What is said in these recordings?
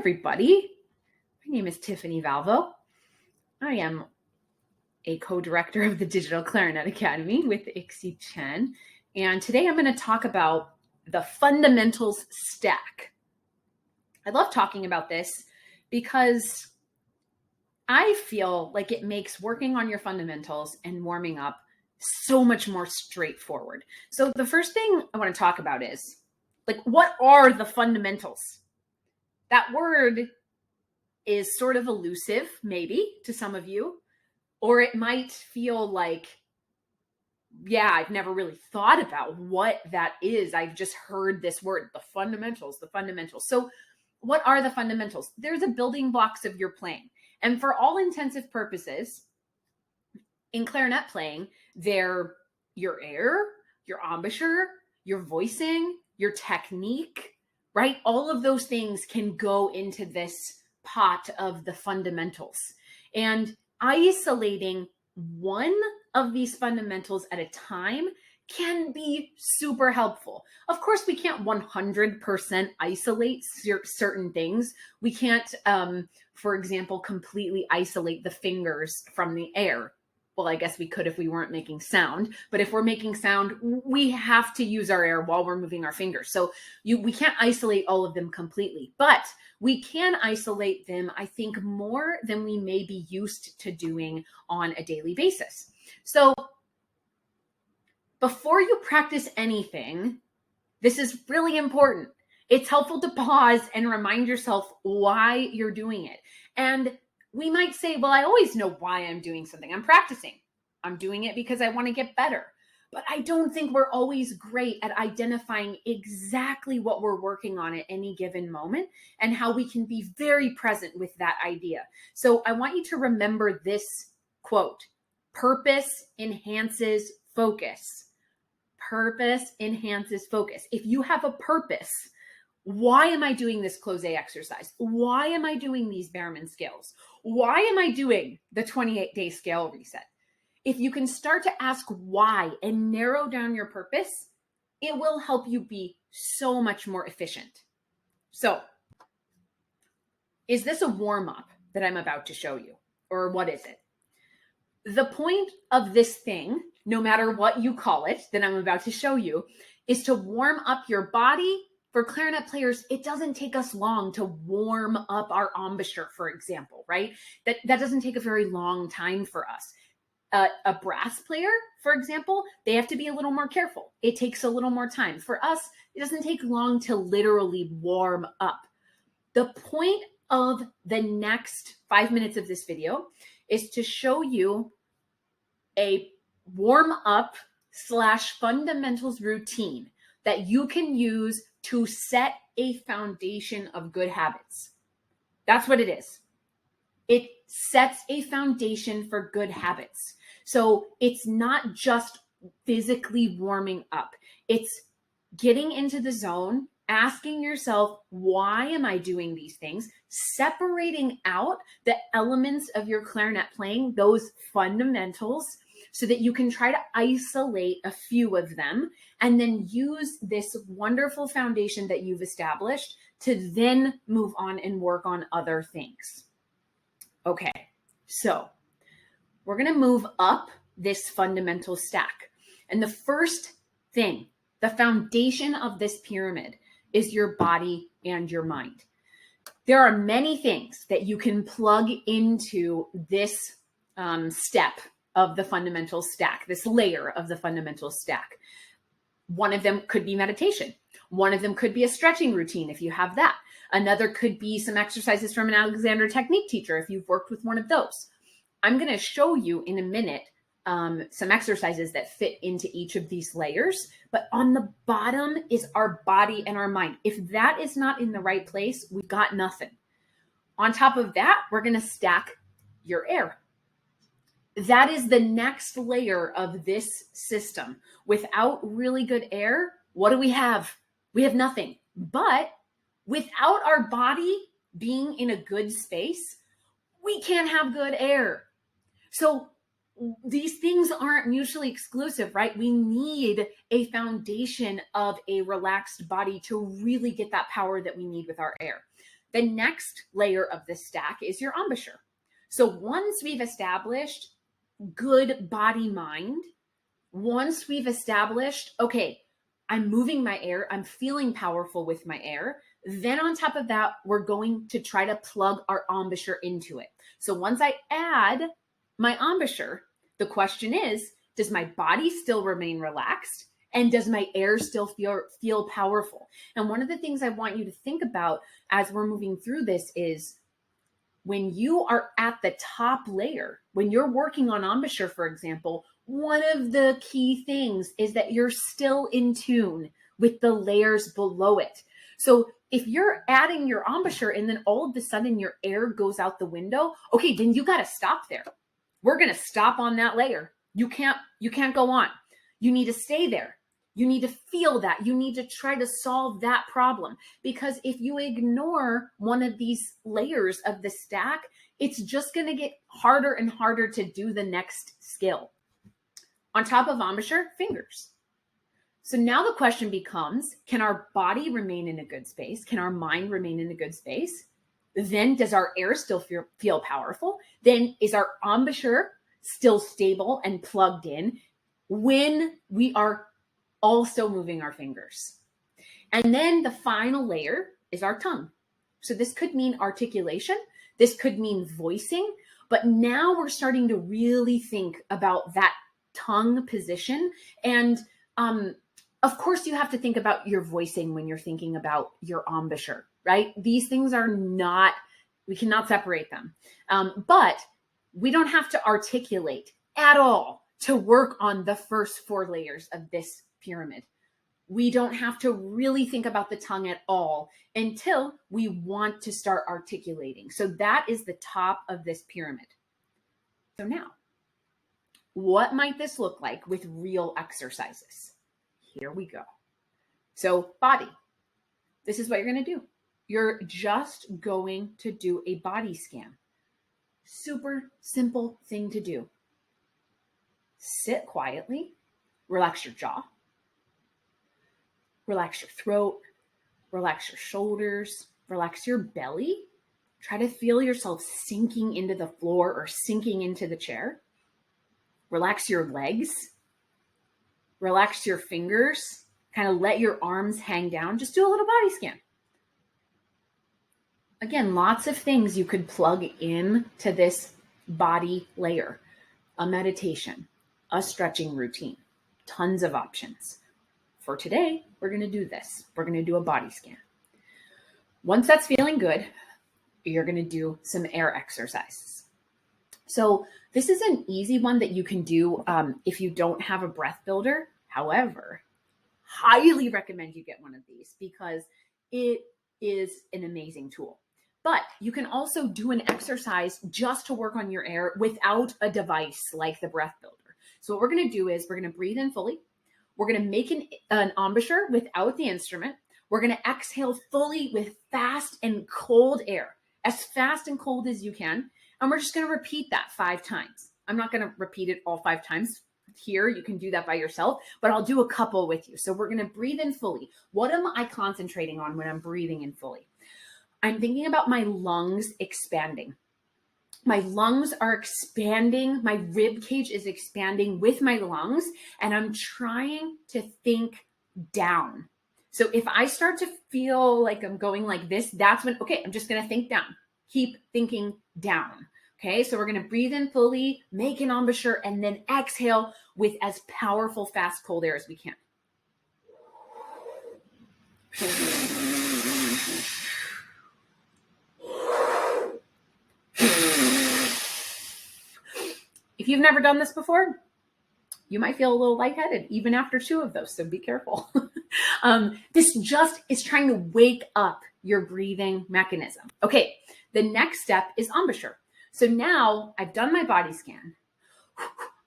everybody. My name is Tiffany Valvo. I am a co-director of the Digital Clarinet Academy with Ixi Chen. And today I'm going to talk about the fundamentals stack. I love talking about this because I feel like it makes working on your fundamentals and warming up so much more straightforward. So the first thing I want to talk about is, what are the fundamentals? That word is sort of elusive, maybe, to some of you, or it might feel like, yeah, I've never really thought about what that is. I've just heard this word, the fundamentals. So what are the fundamentals? They're the building blocks of your playing. And for all intensive purposes, in clarinet playing, they're your air, your embouchure, your voicing, your technique, right? All of those things can go into this pot of the fundamentals. And isolating one of these fundamentals at a time can be super helpful. Of course, we can't 100% isolate certain things. We can't, for example, completely isolate the fingers from the air. Well, I guess we could if we weren't making sound, but if we're making sound, we have to use our air while we're moving our fingers. So we can't isolate all of them completely, but we can isolate them, I think, more than we may be used to doing on a daily basis. So before you practice anything, this is really important. It's helpful to pause and remind yourself why you're doing it. And we might say, well, I always know why I'm doing something. I'm practicing. I'm doing it because I want to get better. But I don't think we're always great at identifying exactly what we're working on at any given moment and how we can be very present with that idea. So I want you to remember this quote: purpose enhances focus. Purpose enhances focus. If you have a purpose, why am I doing this close A exercise? Why am I doing these Behrman scales? Why am I doing the 28-day scale reset? If you can start to ask why and narrow down your purpose, it will help you be so much more efficient. So, is this a warm-up that I'm about to show you? Or what is it? The point of this thing, no matter what you call it, that I'm about to show you, is to warm up your body. For clarinet players, it doesn't take us long to warm up our embouchure, for example, right? That doesn't take a very long time for us. A brass player, for example, they have to be a little more careful. It takes a little more time. For us, it doesn't take long to literally warm up. The point of the next 5 minutes of this video is to show you a warm up / fundamentals routine that you can use to set a foundation of good habits. That's what it is. It sets a foundation for good habits. So it's not just physically warming up. It's getting into the zone, asking yourself, why am I doing these things? Separating out the elements of your clarinet playing, those fundamentals, so that you can try to isolate a few of them and then use this wonderful foundation that you've established to then move on and work on other things. Okay, so we're going to move up this fundamental stack. And the first thing, the foundation of this pyramid, is your body and your mind. There are many things that you can plug into this step of the fundamental stack, this layer of the fundamental stack. One of them could be meditation. One of them could be a stretching routine if you have that. Another could be some exercises from an Alexander technique teacher if you've worked with one of those. I'm going to show you in a minute some exercises that fit into each of these layers, but on the bottom is our body and our mind. If that is not in the right place, we got nothing. On top of that, we're going to stack your air. That is the next layer of this system. Without really good air, what do we have? We have nothing. But without our body being in a good space, we can't have good air. So these things aren't mutually exclusive, right? We need a foundation of a relaxed body to really get that power that we need with our air. The next layer of the stack is your embouchure. So once we've established good body mind, once we've established, okay, I'm moving my air, I'm feeling powerful with my air, then on top of that, we're going to try to plug our embouchure into it. So once I add my embouchure, the question is, does my body still remain relaxed? And does my air still feel powerful? And one of the things I want you to think about as we're moving through this is when you are at the top layer, when you're working on embouchure, for example, one of the key things is that you're still in tune with the layers below it. So if you're adding your embouchure and then all of a sudden your air goes out the window, okay, then you got to stop there. We're going to stop on that layer. You can't go on. You need to stay there. You need to feel that. You need to try to solve that problem, because if you ignore one of these layers of the stack, it's just going to get harder and harder to do the next skill. On top of embouchure, fingers. So now the question becomes, can our body remain in a good space? Can our mind remain in a good space? Then does our air still feel powerful? Then is our embouchure still stable and plugged in when we are also moving our fingers? And then the final layer is our tongue. So this could mean articulation. This could mean voicing. But now we're starting to really think about that tongue position. And of course, you have to think about your voicing when you're thinking about your embouchure, right? These things are not, we cannot separate them. But we don't have to articulate at all to work on the first 4 layers of this pyramid. We don't have to really think about the tongue at all until we want to start articulating. So that is the top of this pyramid. So now, what might this look like with real exercises? Here we go. So body, this is what you're going to do. You're just going to do a body scan. Super simple thing to do. Sit quietly, relax your jaw, relax your throat, relax your shoulders, relax your belly. Try to feel yourself sinking into the floor or sinking into the chair. Relax your legs, relax your fingers, kind of let your arms hang down. Just do a little body scan. Again, lots of things you could plug in to this body layer. A meditation, a stretching routine, tons of options. For today, we're going to do this. We're going to do a body scan. Once that's feeling good, you're going to do some air exercises. So this is an easy one that you can do if you don't have a breath builder. However, highly recommend you get one of these because it is an amazing tool. But you can also do an exercise just to work on your air without a device like the breath builder. So what we're going to do is we're going to breathe in fully. We're going to make an embouchure without the instrument. We're going to exhale fully with fast and cold air, as fast and cold as you can. And we're just going to repeat that 5 times. I'm not going to repeat it all 5 times here. You can do that by yourself, but I'll do a couple with you. So we're going to breathe in fully. What am I concentrating on when I'm breathing in fully? I'm thinking about my lungs expanding. My lungs are expanding. My rib cage is expanding with my lungs, and I'm trying to think down. So if I start to feel like I'm going like this, that's when, okay, I'm just going to think down. Keep thinking down. Okay, so we're going to breathe in fully, make an embouchure, and then exhale with as powerful, fast, cold air as we can. If you've never done this before, you might feel a little lightheaded even after 2 of those, so be careful. This just is trying to wake up your breathing mechanism. Okay, the next step is embouchure. So now I've done my body scan.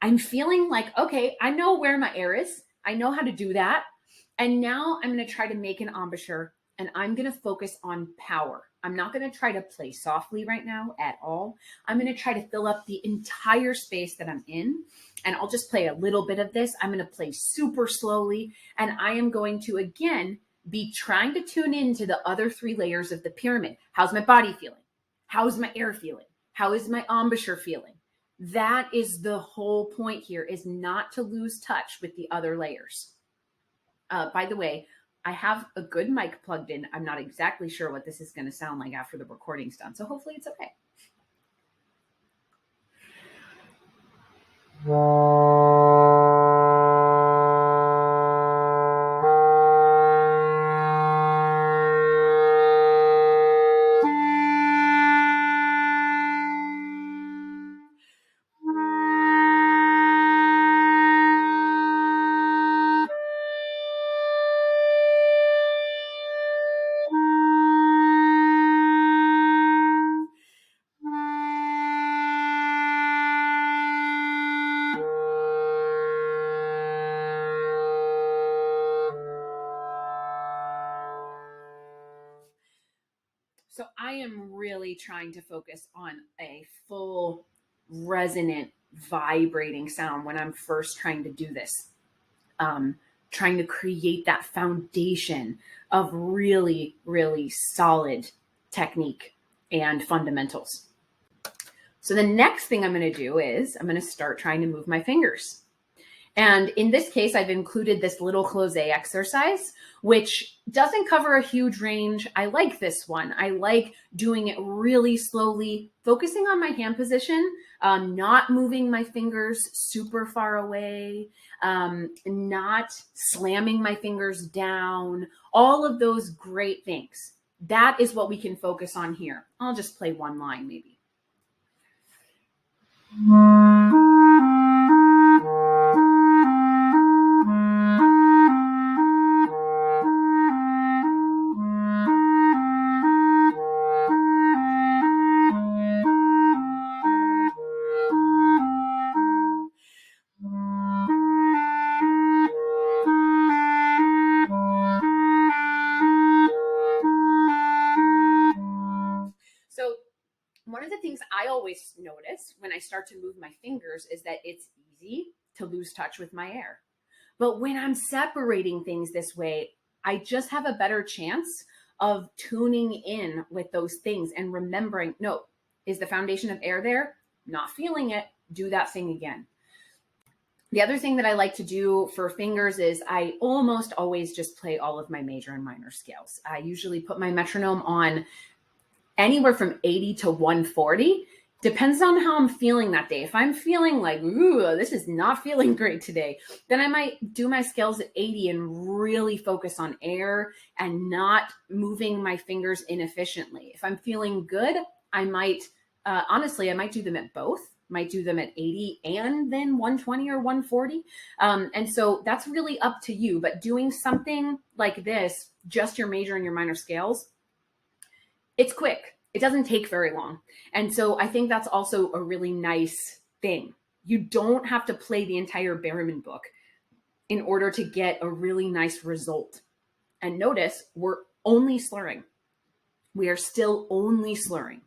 I'm feeling like, okay, I know where my air is. I know how to do that. And now I'm going to try to make an embouchure, and I'm going to focus on power. I'm not going to try to play softly right now at all. I'm going to try to fill up the entire space that I'm in, and I'll just play a little bit of this. I'm going to play super slowly, and I am going to, again, be trying to tune into the other 3 layers of the pyramid. How's my body feeling? How's my air feeling? How is my embouchure feeling? That is the whole point here, is not to lose touch with the other layers. By the way, I have a good mic plugged in. I'm not exactly sure what this is going to sound like after the recording's done, so hopefully it's okay. So I am really trying to focus on a full resonant, vibrating sound when I'm first trying to do this. Trying to create that foundation of really, really solid technique and fundamentals. So the next thing I'm going to do is I'm going to start trying to move my fingers. And in this case, I've included this little closé exercise, which doesn't cover a huge range. I like this one. I like doing it really slowly, focusing on my hand position, not moving my fingers super far away, not slamming my fingers down, all of those great things. That is what we can focus on here. I'll just play one line maybe. So one of the things I always notice when I start to move my fingers is that it's easy to lose touch with my air. But when I'm separating things this way, I just have a better chance of tuning in with those things and remembering, no, is the foundation of air there? Not feeling it, do that thing again. The other thing that I like to do for fingers is I almost always just play all of my major and minor scales. I usually put my metronome on anywhere from 80 to 140. Depends on how I'm feeling that day. If I'm feeling like, ooh, this is not feeling great today, then I might do my scales at 80 and really focus on air and not moving my fingers inefficiently. If I'm feeling good, I might, honestly, I might do them at both. Might do them at 80 and then 120 or 140. And so that's really up to you. But doing something like this, just your major and your minor scales, it's quick. It doesn't take very long. And so I think that's also a really nice thing. You don't have to play the entire Berriman book in order to get a really nice result. And notice we're only slurring. We are still only slurring.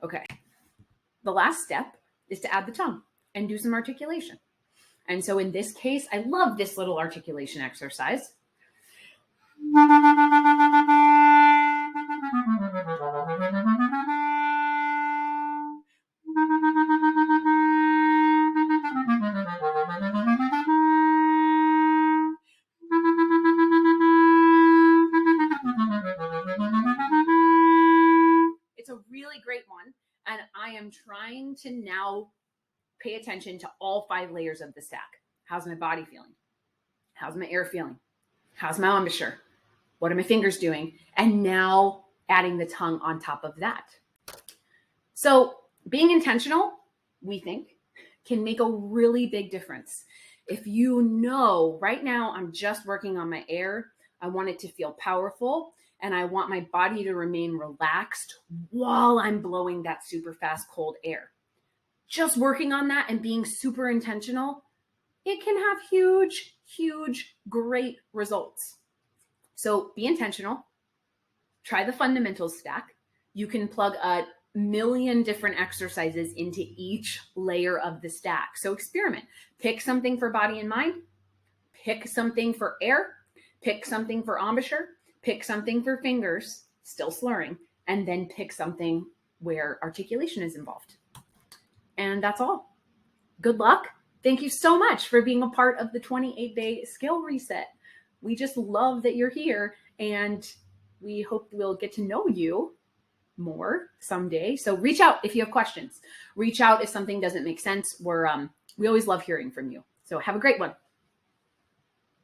Okay. The last step is to add the tongue and do some articulation. And so in this case, I love this little articulation exercise. It's a really great one. And I am trying to now pay attention to all 5 layers of the stack. How's my body feeling? How's my air feeling? How's my embouchure? What are my fingers doing? And now adding the tongue on top of that. So being intentional, we think, can make a really big difference. If you know right now I'm just working on my air, I want it to feel powerful, and I want my body to remain relaxed while I'm blowing that super fast cold air. Just working on that and being super intentional, it can have huge, huge, great results. So be intentional. Try the fundamentals stack. You can plug a million different exercises into each layer of the stack. So experiment. Pick something for body and mind. Pick something for air. Pick something for embouchure. pick something for fingers, still slurring, and then pick something where articulation is involved. And that's all. Good luck. Thank you so much for being a part of the 28-day skill reset. We just love that you're here, and we hope we'll get to know you more someday. So reach out if you have questions. Reach out if something doesn't make sense. We always love hearing from you. So have a great one.